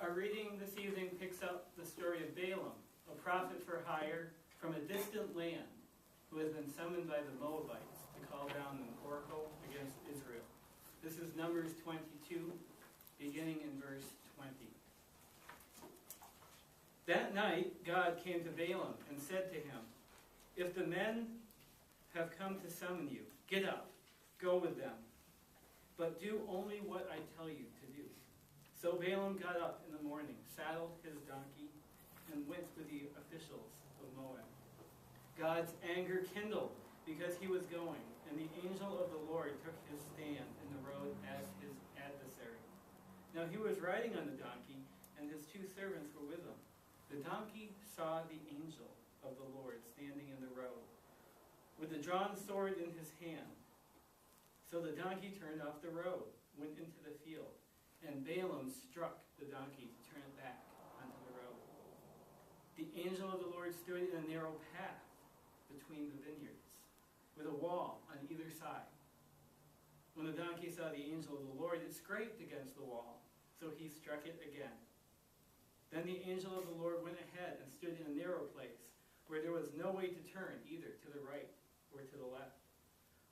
Our reading this evening picks up the story of Balaam, a prophet for hire from a distant land who has been summoned by the Moabites to call down an oracle against Israel. This is Numbers 22, beginning in verse 20. That night God came to Balaam and said to him, "If the men have come to summon you, get up, go with them, but do only what I tell you to do." So Balaam got up in the morning, saddled his donkey, and went with the officials of Moab. God's anger kindled because he was going, and the angel of the Lord took his stand in the road as his adversary. Now he was riding on the donkey, and his 2 servants were with him. The donkey saw the angel of the Lord standing in the road, with the drawn sword in his hand. So the donkey turned off the road, went into the field, and Balaam struck the donkey to turn it back onto the road. The angel of the Lord stood in a narrow path between the vineyards, with a wall on either side. When the donkey saw the angel of the Lord, it scraped against the wall, so he struck it again. Then the angel of the Lord went ahead and stood in a narrow place, where there was no way to turn either to the right or to the left.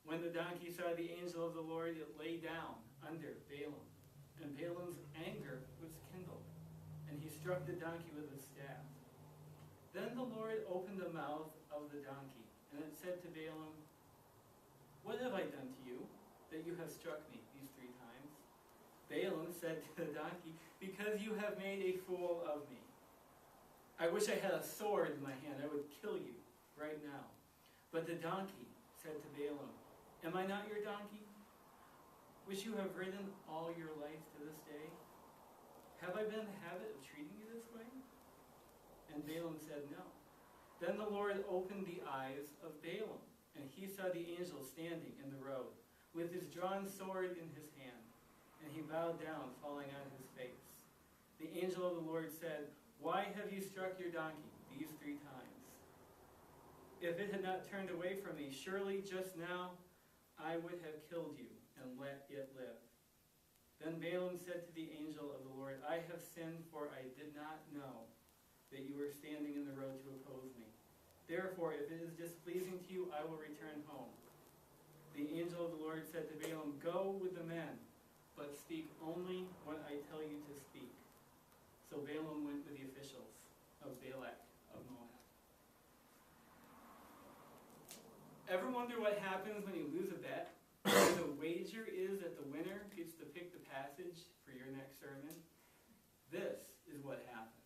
When the donkey saw the angel of the Lord, it lay down under Balaam, and Balaam's anger was kindled, and he struck the donkey with his staff. Then the Lord opened the mouth of the donkey, and it said to Balaam, "What have I done to you, that you have struck me these 3 times?" Balaam said to the donkey, "Because you have made a fool of me. I wish I had a sword in my hand, I would kill you right now." But the donkey said to Balaam, "Am I not your donkey, which you have ridden all your life to this day? Have I been in the habit of treating you this way?" And Balaam said, "No." Then the Lord opened the eyes of Balaam, and he saw the angel standing in the road, with his drawn sword in his hand, and he bowed down, falling on his face. The angel of the Lord said, "Why have you struck your donkey these 3 times? If it had not turned away from me, surely just now I would have killed you and let it live." Then Balaam said to the angel of the Lord, "I have sinned, for I did not know that you were standing in the road to oppose me. Therefore, if it is displeasing to you, I will return home." The angel of the Lord said to Balaam, "Go with the men, but speak only what I tell you to speak." So Balaam went with the officials of Balak of Moab. Ever wonder what happens when you lose a bet? The wager is that the winner gets to pick the passage for your next sermon. This is what happens.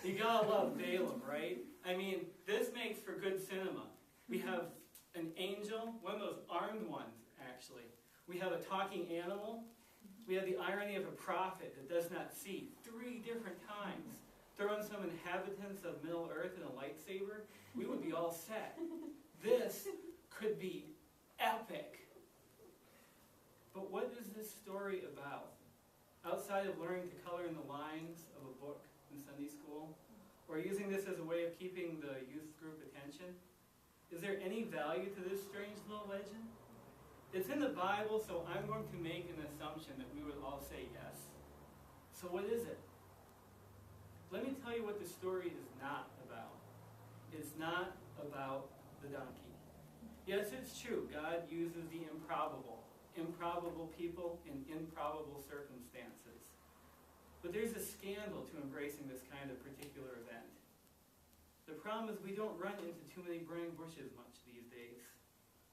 You gotta love Balaam, right? I mean, this makes for good cinema. We have an angel, one of those armed ones, actually. We have a talking animal. We have the irony of a prophet that does not see 3 different times. Throw in some inhabitants of Middle Earth and a lightsaber, we would be all set. This could be epic. But what is this story about? Outside of learning to color in the lines of a book in Sunday school, or using this as a way of keeping the youth group attention, is there any value to this strange little legend? It's in the Bible, so I'm going to make an assumption that we would all say yes. So what is it? Let me tell you what the story is not about. It's not about the donkey. Yes, it's true, God uses the improbable people in improbable circumstances. But there's a scandal to embracing this kind of particular event. The problem is we don't run into too many burning bushes much these days.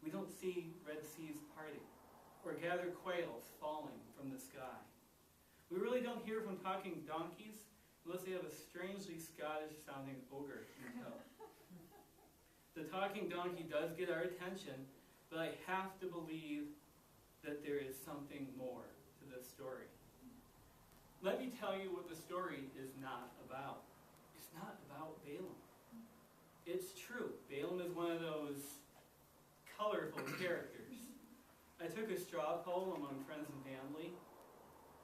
We don't see Red Seas parting, or gather quails falling from the sky. We really don't hear from talking donkeys unless they have a strangely Scottish-sounding ogre in tow. The talking donkey does get our attention, but I have to believe that there is something more to this story. Let me tell you what the story is not about. It's not about Balaam. It's true, Balaam is one of those colorful characters. I took a straw poll among friends and family.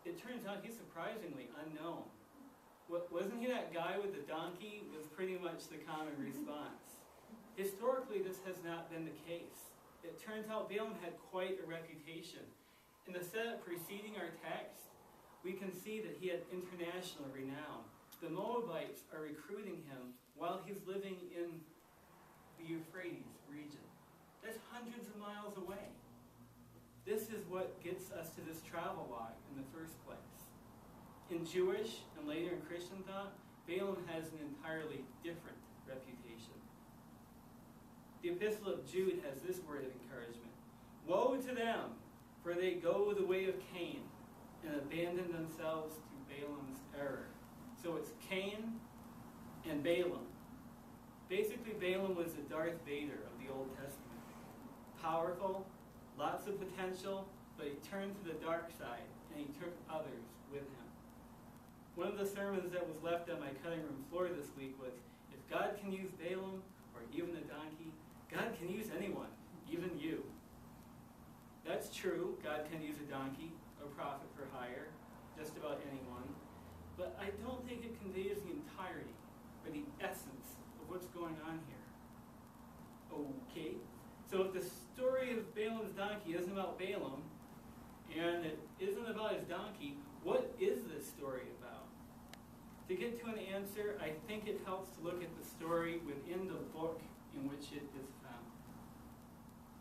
It turns out he's surprisingly unknown. Wasn't he that guy with the donkey? Was pretty much the common response. Historically, this has not been the case. It turns out Balaam had quite a reputation. In the setup preceding our text, we can see that he had international renown. The Moabites are recruiting him while he's living in the Euphrates region. That's hundreds of miles away. This is what gets us to this travel log in the first place. In Jewish and later in Christian thought, Balaam has an entirely different reputation. The Epistle of Jude has this word of encouragement. Woe to them, for they go the way of Cain and abandon themselves to Balaam's error. So it's Cain and Balaam. Basically, Balaam was the Darth Vader of the Old Testament. Powerful, lots of potential, but he turned to the dark side and he took others with him. One of the sermons that was left on my cutting room floor this week was, if God can use Balaam or even a donkey, God can use anyone, even you. That's true. God can use a donkey, a prophet for hire, just about anyone. But I don't think it conveys the entirety or the essence of what's going on here. Okay? So if the story of Balaam's donkey isn't about Balaam, and it isn't about his donkey, what is this story about? To get to an answer, I think it helps to look at the story within the book in which it is found.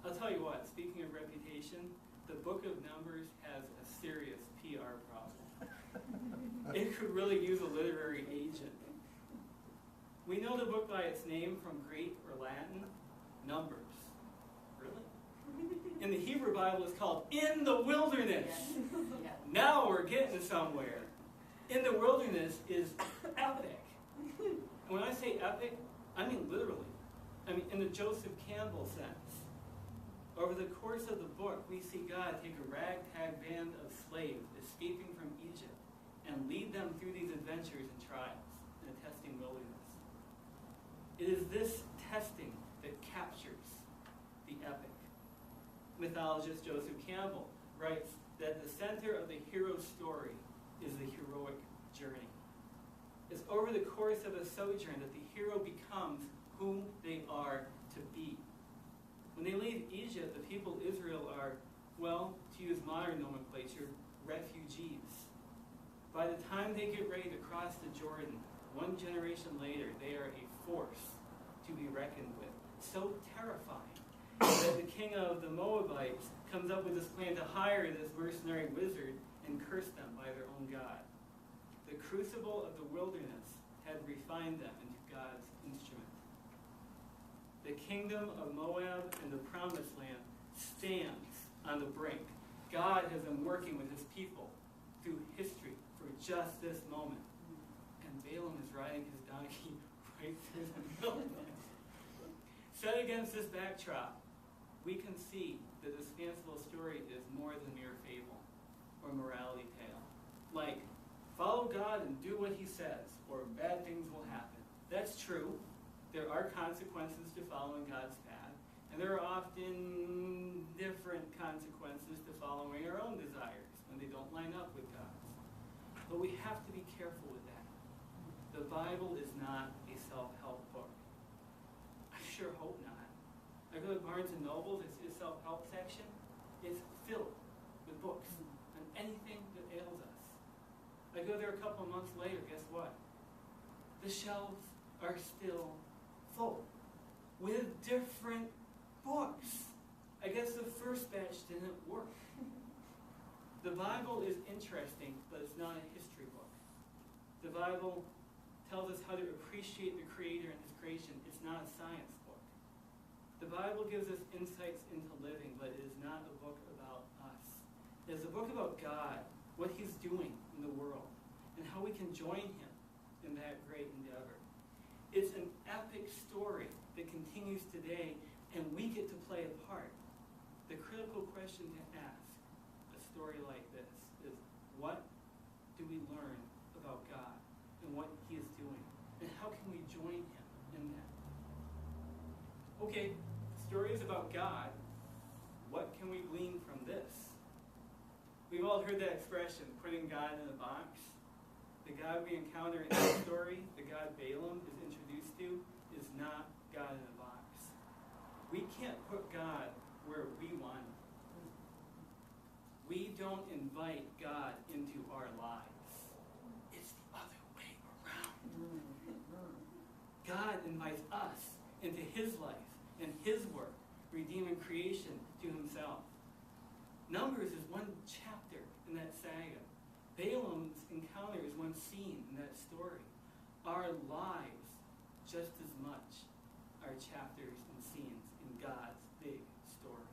I'll tell you what, speaking of reputation, the book of Numbers has a serious PR problem. It could really use a literary agent. We know the book by its name from Greek or Latin, Numbers. Really? In the Hebrew Bible, it's called In the Wilderness. Yeah. Now we're getting somewhere. In the Wilderness is epic. And when I say epic, I mean literally. I mean in the Joseph Campbell sense. Over the course of the book, we see God take a ragtag band of slaves escaping from Egypt and lead them through these adventures and trials in a testing wilderness. It is this testing that captures the epic. Mythologist Joseph Campbell writes that the center of the hero's story is the heroic journey. It's over the course of a sojourn that the hero becomes who they are to be. When they leave Egypt, the people of Israel are, well, to use modern nomenclature, refugees. By the time they get ready to cross the Jordan, one generation later, they are a force to be reckoned with. So terrifying that the king of the Moabites comes up with this plan to hire this mercenary wizard and curse them by their own God. The crucible of the wilderness had refined them into God's instrument. The kingdom of Moab and the promised land stands on the brink. God has been working with his people through history for just this moment. And Balaam is riding his donkey right through the middle of it. Set against this backdrop, we can see that this fanciful story is more than mere fable or morality tale. Like, follow God and do what he says, or bad things will happen. That's true. There are consequences to following God's path, and there are often different consequences to following our own desires when they don't line up with God's. But we have to be careful with that. The Bible is not a self-help book. I sure hope not. I go to Barnes & Noble, they see the self-help section. It's filled with books on anything that ails us. I go there a couple of months later, guess what? The shelves are still full with different books. I guess the first batch didn't work. The Bible is interesting, but it's not a history book. The Bible tells us how to appreciate the Creator and his creation. It's not a science book. The Bible gives us insights into living, but it is not a book about us. It is a book about God, what he's doing in the world, and how we can join him in that great endeavor. It's an epic story that continues today, and we get to play a part. The critical question to ask a story like this is, what do we learn about God and what he is doing? And how can we join him in that? Okay, the story is about God. What can we glean from this? We've all heard that expression, putting God in a box. The God we encounter in this story, the God Balaam is introduced to, is not God in a box. We can't put God where we want him. We don't invite God into our lives. It's the other way around. God invites us into his life and his work, redeeming creation to himself. Numbers is one chapter in that saga. Balaam's encounter is one scene in that story. Our lives, just as much, are chapters and scenes in God's big story.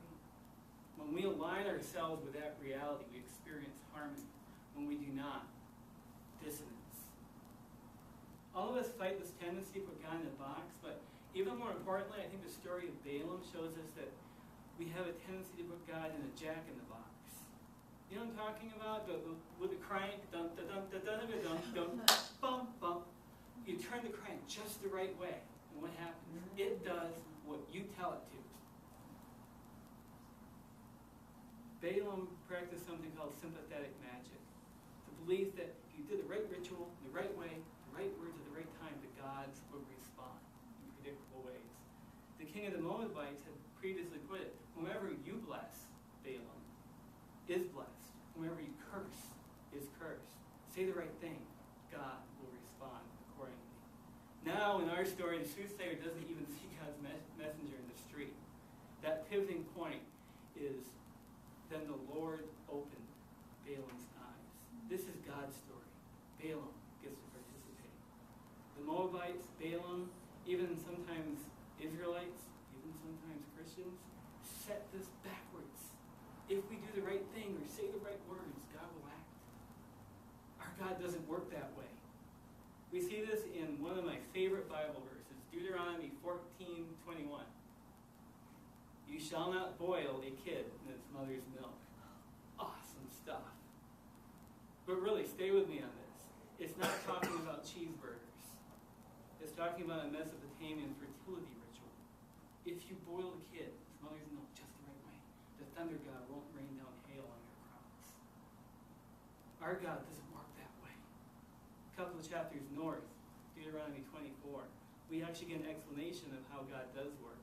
When we align ourselves with that reality, we experience harmony. When we do not, dissonance. All of us fight this tendency to put God in a box, but even more importantly, I think the story of Balaam shows us that we have a tendency to put God in a jack-in-the-box. You know what I'm talking about? With the crank, dun dun dun dun dun dun dun, bum bum. You turn the crank just the right way, and what happens? It does what you tell it to. Balaam practiced something called sympathetic magic. The belief that if you did the right ritual, the right way, the right words at the right time, the gods would respond in predictable ways. The king of the Moabites had previously put it, whomever you bless, Balaam, is blessed. Whomever you curse is cursed. Say the right thing, God will respond accordingly. Now, in our story, the soothsayer doesn't even see God's messenger in the street. That pivoting point is, then the Lord opened Balaam's eyes. This is God's story. Balaam gets to participate. The Moabites, Balaam, even sometimes Israelites, even sometimes Christians, set this backwards. If we do the right thing or say the right words, God will act. Our God doesn't work that way. We see this in one of my favorite Bible verses, Deuteronomy 14:21. You shall not boil a kid in its mother's milk. Awesome stuff. But really, stay with me on this. It's not talking about cheeseburgers. It's talking about a Mesopotamian fertility ritual. If you boil a kid in its mother's milk just the right way, the thunder god won't rain down hail on your crops. Our God doesn't work that way. A couple of chapters north, Deuteronomy 24, we actually get an explanation of how God does work.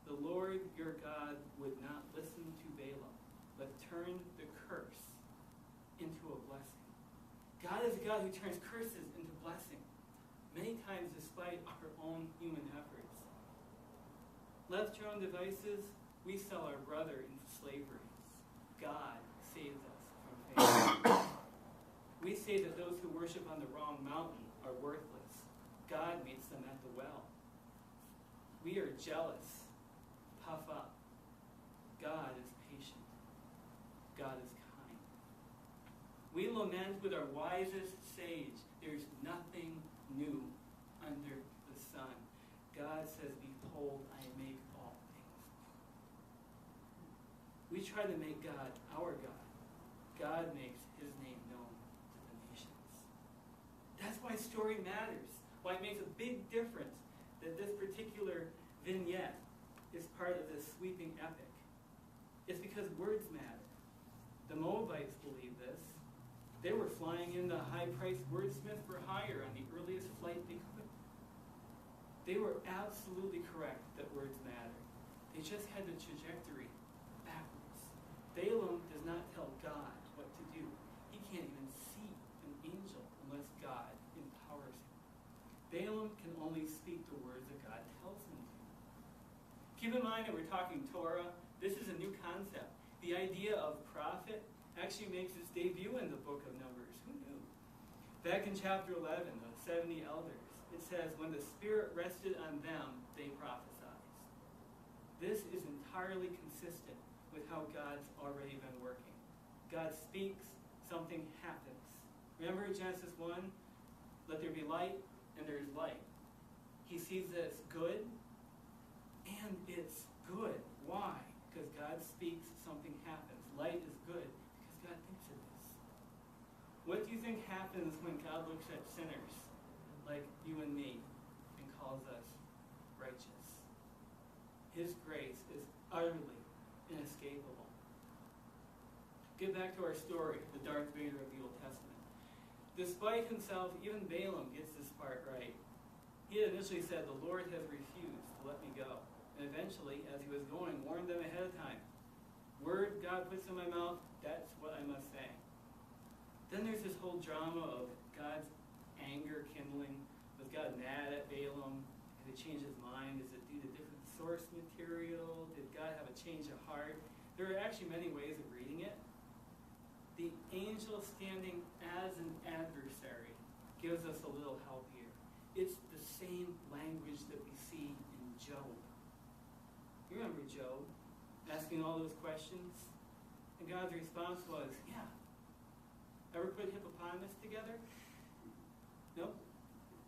The Lord your God would not listen to Balaam, but turned the curse into a blessing. God is a God who turns curses into blessing, many times despite our own human efforts. Left to our own devices, we sell our brother into slavery. God saves us from failure. We say that those who worship on the wrong mountain are worthless. God meets them at the well. We are jealous, puff up. God is patient. God is kind. We lament with our wisest sage, there's nothing new under the sun. God says, behold, I make all things new. We try to make God our God. God makes his name known to the nations. That's why story matters. Why it makes a big difference that this particular vignette is part of this sweeping epic. It's because words matter. The Moabites believed this. They were flying in the high-priced wordsmith for hire on the earliest flight they could. They were absolutely correct that words matter. They just had the trajectory backwards. Balaam does not tell God what to do. He can't even see an angel unless God empowers him. Balaam can only speak the words that God tells him to. Keep in mind that we're talking Torah. This is a new concept. The idea of prophet actually makes its debut in the book of Numbers. Who knew? Back in chapter 11, the 70 elders, it says, when the Spirit rested on them, they prophesied. This is entirely consistent with how God's already been working. God speaks, something happens. Remember Genesis 1? Let there be light, and there is light. He sees that it's good, and it's good. Why? Because God speaks, something happens. Light is good, because God thinks it is. What do you think happens when God looks at sinners like you and me and calls us righteous? His grace is utterly inescapable. Get back to our story, the Darth Vader of the Old Testament. Despite himself, even Balaam gets this part right. He had initially said, the Lord has refused to let me go. And eventually, as he was going, warned them ahead of time. word God puts in my mouth, that's what I must say. Then there's this whole drama of God's anger kindling. Was God mad at Balaam? Did he change his mind? Is it due to different source material? Did God have a change of heart? There are actually many ways of reading it. The angel standing as an adversary gives us a little help here. It's the same language that we see in Job. You remember Job asking all those questions? And God's response was, yeah. Ever put hippopotamus together? Nope.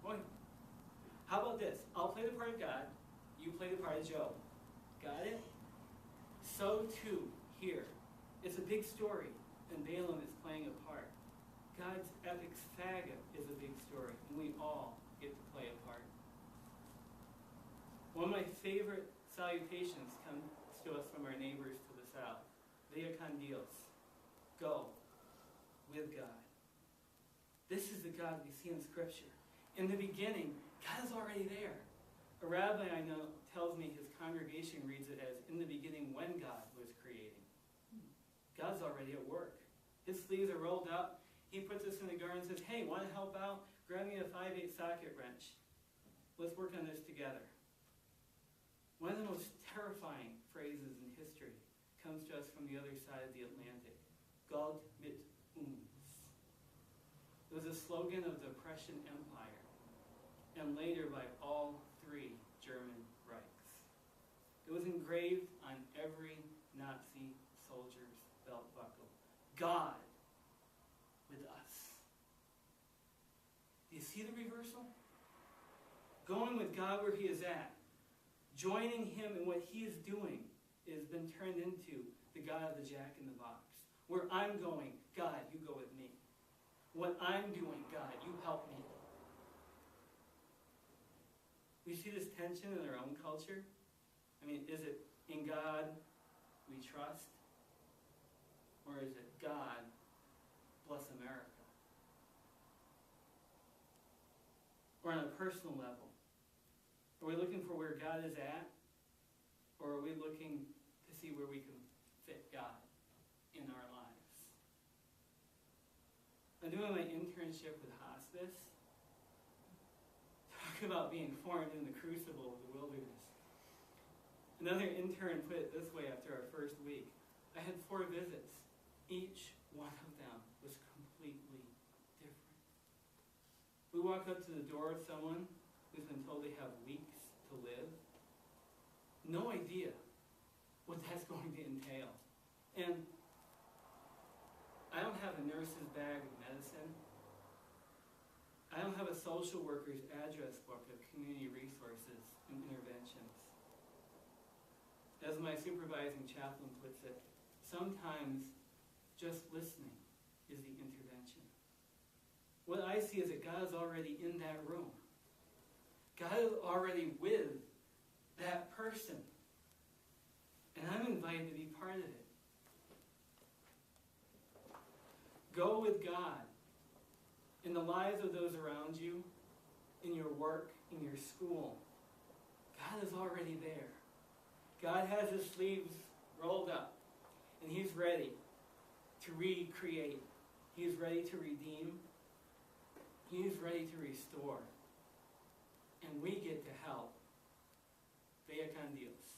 Boy. How about this? I'll play the part of God. You play the part of Job. Got it? So too, here. It's a big story, and Balaam is playing a part. God's epic saga is a big story, and we all get to play a part. One of my favorite salutations comes to us from our neighbors to the south. Via con Dios. Go with God. This is the God we see in Scripture. In the beginning, God is already there. A rabbi I know tells me his congregation reads it as, in the beginning when God was creating. God's already at work. His sleeves are rolled up. He puts us in the garden and says, hey, want to help out? Grab me a 5/8 socket wrench. Let's work on this together. One of the most terrifying phrases in history comes to us from the other side of the Atlantic. Gott mit uns. It was a slogan of the Prussian Empire, and later by all three German Reichs. It was engraved on every Nazi soldier's belt buckle. God with us. Do you see the reversal? Going with God where he is at, joining him in what he is doing, has been turned into the God of the Jack in the Box. Where I'm going, God, you go with me. What I'm doing, God, you help me. We see this tension in our own culture. I mean, is it in God we trust? Or is it God bless America? Or on a personal level, are we looking for where God is at? Or are we looking to see where we can fit God in our lives? I'm doing my internship with hospice. Talk about being formed in the crucible of the wilderness. Another intern put it this way after our first week. I had 4 visits. Each one of them was completely different. We walk up to the door of someone who's been told they have weeks to live. No idea what that's going to entail. And I don't have a nurse's bag of medicine. I don't have a social worker's address book of community resources and interventions. As my supervising chaplain puts it, sometimes just listening is the intervention. What I see is that God is already in that room. God is already with that person. And I'm invited to be part of it. Go with God in the lives of those around you, in your work, in your school. God is already there. God has his sleeves rolled up, and he's ready to recreate. He's ready to redeem. He's ready to restore. And we get to help. Vea con Dios.